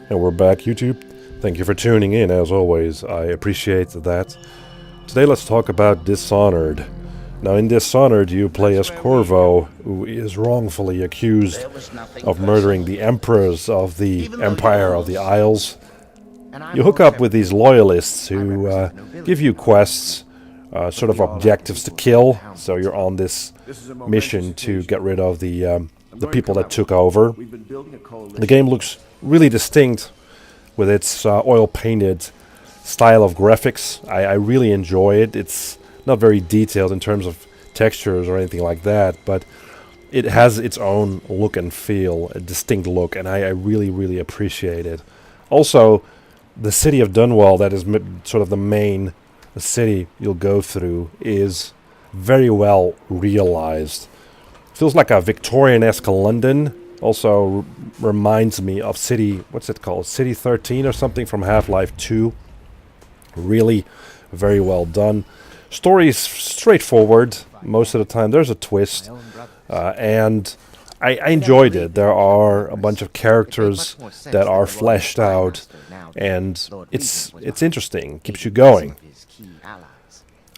And we're back, YouTube. Thank you for tuning in, as always. I appreciate that. Today let's talk about Dishonored. Now in Dishonored you play as Corvo, who is wrongfully accused of murdering the emperors of the Empire of the Isles. You hook up with these loyalists who give you quests, sort of objectives to kill, so you're on this mission to get rid of the people that took over. The game looks really distinct with its oil-painted style of graphics. I really enjoy it. It's not very detailed in terms of textures or anything like that, but it has its own look and feel, a distinct look, and I really, really appreciate it. Also, the city of Dunwall, that is sort of the main city you'll go through, is very well realized. Feels like a Victorian-esque London. Also reminds me of what's it called? City 13 or something from Half-Life 2. Really very well done. Story is straightforward most of the time. There's a twist, and I enjoyed it. There are a bunch of characters that are fleshed out, and it's interesting. Keeps you going.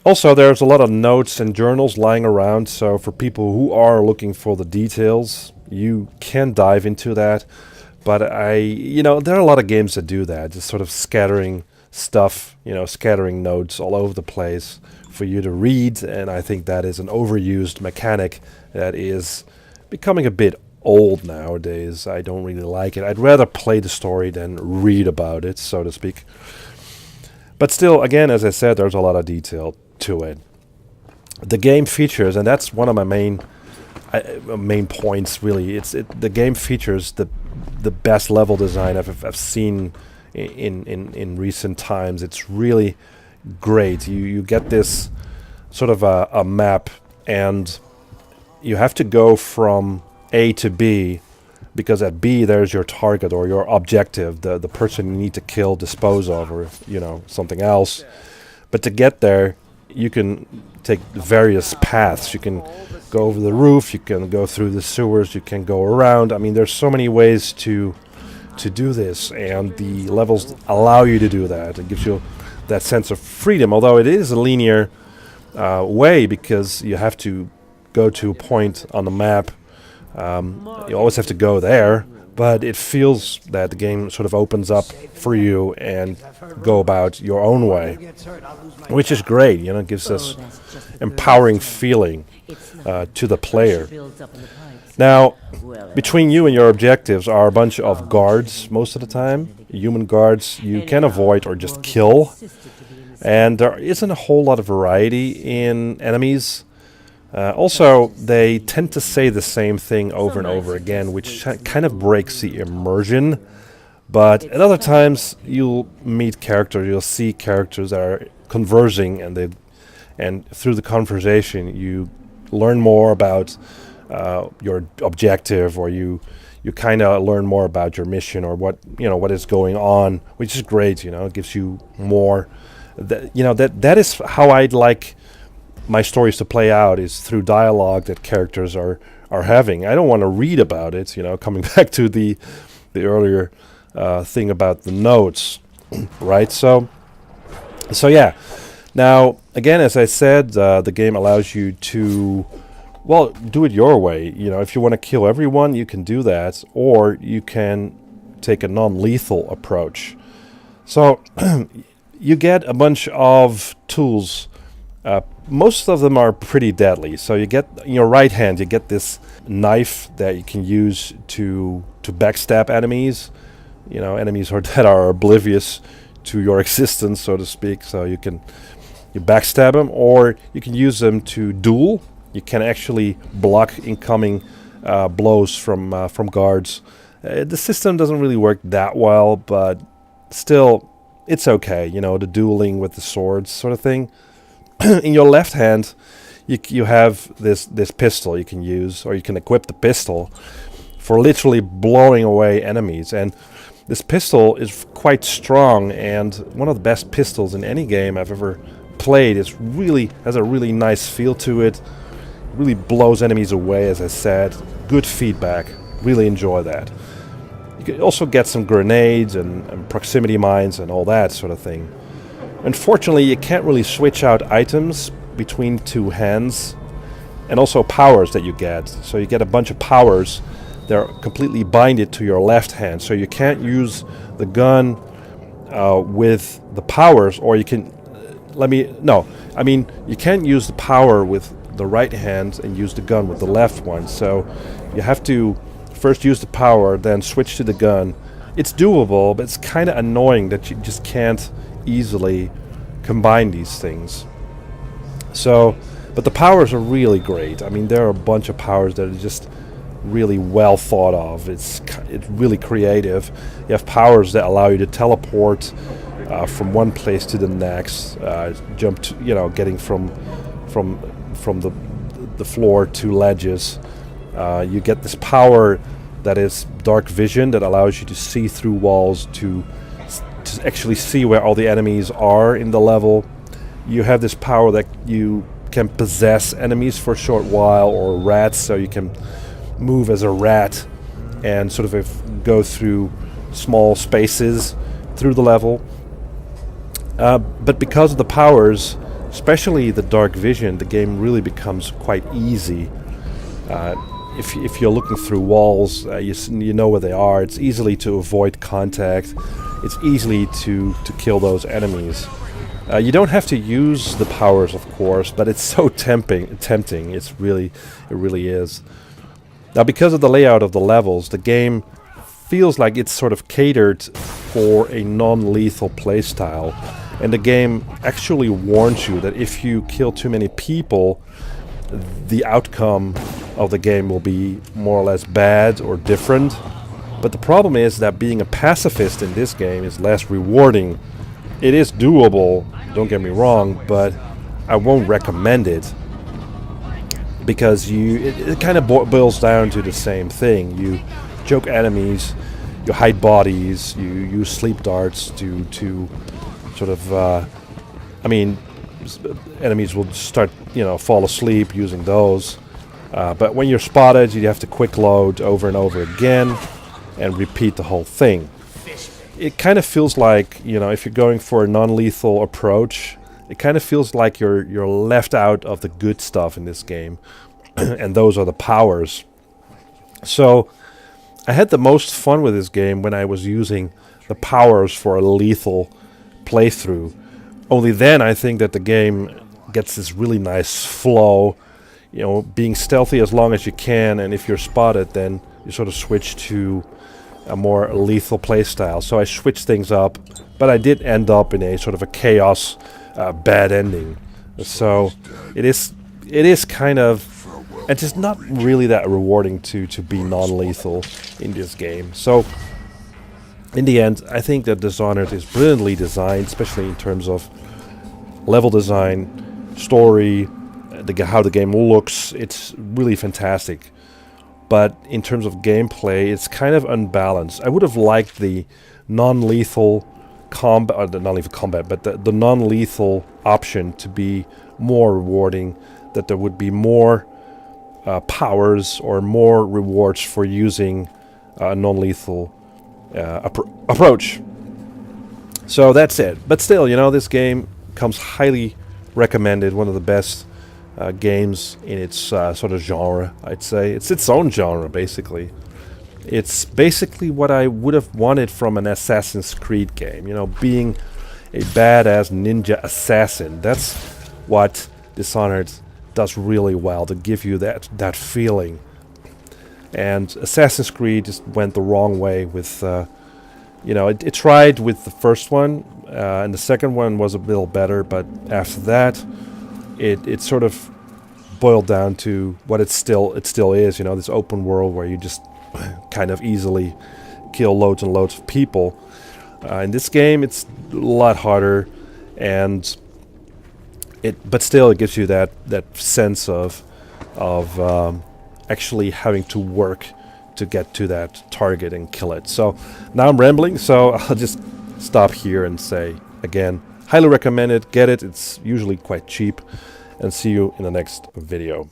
Also, there's a lot of notes and journals lying around, so for people who are looking for the details, you can dive into that. But there are a lot of games that do that, just sort of scattering stuff, scattering notes all over the place for you to read, and I think that is an overused mechanic that is becoming a bit old nowadays. I don't really like it. I'd rather play the story than read about it, so to speak. But still, again, as I said, there's a lot of detail to it. The game features, and that's one of my main points, really. The game features the best level design I've seen in recent times. It's really great. You get this sort of a map, and you have to go from A to B, because at B there's your target or your objective, the person you need to kill, dispose of, or something else. But to get there, you can take various paths. You can go over the roof, you can go through the sewers, you can go around. I mean, there's so many ways to do this, and the levels allow you to do that. It gives you that sense of freedom, although it is a linear way, because you have to go to a point on the map. You always have to go there, but it feels that the game sort of opens up for you and go about your own way, which is great. It gives this empowering feeling to the player. Now, between you and your objectives are a bunch of guards most of the time, human guards you can avoid or just kill, and there isn't a whole lot of variety in enemies. Also, they tend to say the same thing over and over again, which kind of breaks the immersion. But at other times, you'll see characters that are conversing, and through the conversation, you learn more about your objective, or you kind of learn more about your mission, or what is going on, which is great. It gives you more. That is how I'd like my stories to play out, is through dialogue that characters are having. I don't want to read about it, coming back to the earlier thing about the notes, right? So yeah. Now, again, as I said, the game allows you to, do it your way. If you want to kill everyone, you can do that, or you can take a non-lethal approach. So you get a bunch of tools. Most of them are pretty deadly. So you get, in your right hand, you get this knife that you can use to backstab enemies. Enemies that are oblivious to your existence, so to speak. So you backstab them, or you can use them to duel. You can actually block incoming blows from guards. The system doesn't really work that well, but still, it's okay. The dueling with the swords sort of thing. In your left hand, you have this pistol you can use, or you can equip the pistol for literally blowing away enemies. And this pistol is quite strong, and one of the best pistols in any game I've ever played. It really has a really nice feel to it. Really blows enemies away, as I said. Good feedback. Really enjoy that. You You can also get some grenades and proximity mines and all that sort of thing. Unfortunately, you can't really switch out items between two hands, and also powers that you get. So you get a bunch of powers that are completely binded to your left hand. So you can't use the gun with the powers, or you can... you can't use the power with the right hand and use the gun with the left one. So you have to first use the power, then switch to the gun. It's doable, but it's kind of annoying that you just can't easily combine these things. So, but the powers are really great. I mean, there are a bunch of powers that are just really well thought of. It's really creative. You have powers that allow you to teleport from one place to the next, jump to, getting from the floor to ledges. You get this power that is dark vision that allows you to see through walls to actually see where all the enemies are in the level. You have this power that you can possess enemies for a short while, or rats, so you can move as a rat and sort of go through small spaces through the level. But because of the powers, especially the dark vision, the game really becomes quite easy. If you're looking through walls, you know where they are. It's easily to avoid contact. It's easily to kill those enemies. You don't have to use the powers, of course, but it's so tempting. It really is. Now, because of the layout of the levels, the game feels like it's sort of catered for a non-lethal playstyle, and the game actually warns you that if you kill too many people, the outcome of the game will be more or less bad or different. But the problem is that being a pacifist in this game is less rewarding. It is doable, don't get me wrong, but I won't recommend it, because it kind of boils down to the same thing. You choke enemies, you hide bodies, you use sleep darts to sort of, enemies will start, fall asleep using those. But when you're spotted, you have to quick load over and over again and repeat the whole thing. It kind of feels like, if you're going for a non-lethal approach, it kind of feels like you're left out of the good stuff in this game. And those are the powers. So I had the most fun with this game when I was using the powers for a lethal playthrough. Only then I think that the game gets this really nice flow, being stealthy as long as you can, and if you're spotted, then you sort of switch to a more lethal playstyle. So I switched things up, but I did end up in a sort of a chaos bad ending. So it is kind of, it's just not really that rewarding to be non-lethal in this game. So in the end, I think that Dishonored is brilliantly designed, especially in terms of level design, story, how the game looks. It's really fantastic. But in terms of gameplay, it's kind of unbalanced. I would have liked the non-lethal combat, or the non-lethal combat, but the non-lethal option to be more rewarding, that there would be more powers or more rewards for using a non-lethal approach. So that's it. But still, this game comes highly recommended, one of the best games in its sort of genre, I'd say. It's its own genre, basically. It's basically what I would have wanted from an Assassin's Creed game. Being a badass ninja assassin. That's what Dishonored does really well, to give you that feeling. And Assassin's Creed just went the wrong way with, it tried with the first one, and the second one was a little better, but after that, it sort of boiled down to what it still is, this open world where you just kind of easily kill loads and loads of people. In this game, it's a lot harder, but still it gives you that sense of actually having to work to get to that target and kill it. So now I'm rambling, so I'll just stop here and say again, highly recommend it. Get it. It's usually quite cheap. And see you in the next video.